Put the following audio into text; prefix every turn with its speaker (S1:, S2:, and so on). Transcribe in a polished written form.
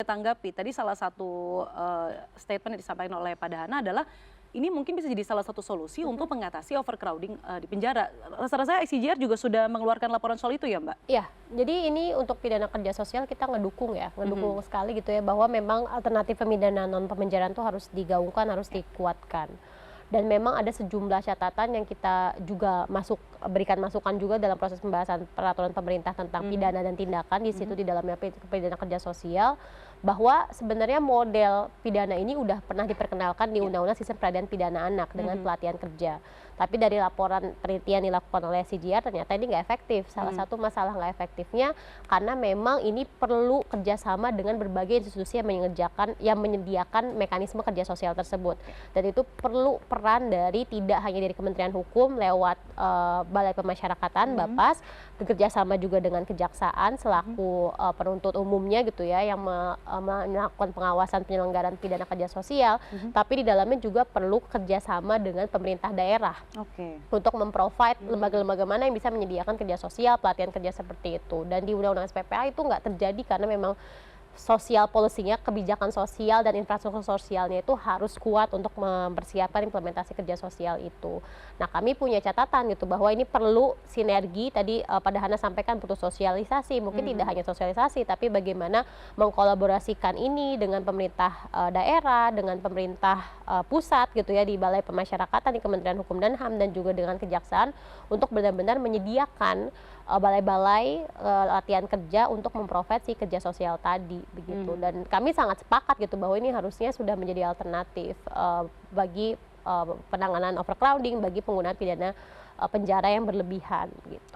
S1: tanggapi. Tadi salah satu statement yang disampaikan oleh Pak Dahana adalah ini mungkin bisa jadi salah satu solusi untuk mengatasi overcrowding di penjara. Rasa-rasanya ICJR juga sudah mengeluarkan laporan soal itu ya, Mbak?
S2: Iya, jadi ini untuk pidana kerja sosial kita ngedukung ya, ngedukung sekali gitu ya, bahwa memang alternatif pemidanaan non pemenjaraan itu harus digaungkan, harus dikuatkan. Dan memang ada sejumlah catatan yang kita juga berikan masukan juga dalam proses pembahasan peraturan pemerintah tentang pidana dan tindakan, di situ di dalamnya pidana kerja sosial, bahwa sebenarnya model pidana ini udah pernah diperkenalkan di Undang-Undang Sistem Peradilan Pidana Anak dengan pelatihan kerja. Tapi dari laporan penelitian dilakukan oleh CJR ternyata ini nggak efektif. Salah satu masalah nggak efektifnya karena memang ini perlu kerjasama dengan berbagai institusi yang menyediakan mekanisme kerja sosial tersebut. Dan itu perlu peran dari tidak hanya dari Kementerian Hukum lewat Balai Pemasyarakatan, Bapas, bekerjasama juga dengan Kejaksaan selaku penuntut umumnya gitu ya, yang melakukan pengawasan penyelenggaraan pidana kerja sosial, tapi di dalamnya juga perlu kerjasama dengan pemerintah daerah. Untuk memprovide lembaga-lembaga mana yang bisa menyediakan kerja sosial, pelatihan kerja seperti itu. Dan di Undang-Undang SPPA itu nggak terjadi karena memang sosial polisinya, kebijakan sosial dan infrastruktur sosialnya itu harus kuat untuk mempersiapkan implementasi kerja sosial itu. Nah, kami punya catatan gitu bahwa ini perlu sinergi, tadi Pak Dahana sampaikan butuh sosialisasi, mungkin tidak hanya sosialisasi, tapi bagaimana mengkolaborasikan ini dengan pemerintah daerah, dengan pemerintah pusat gitu ya, di Balai Pemasyarakatan, di Kementerian Hukum dan HAM, dan juga dengan Kejaksaan untuk benar-benar menyediakan balai-balai latihan kerja untuk memprovide si kerja sosial tadi begitu. Dan kami sangat sepakat gitu bahwa ini harusnya sudah menjadi alternatif bagi penanganan overcrowding, bagi penggunaan pidana penjara yang berlebihan gitu.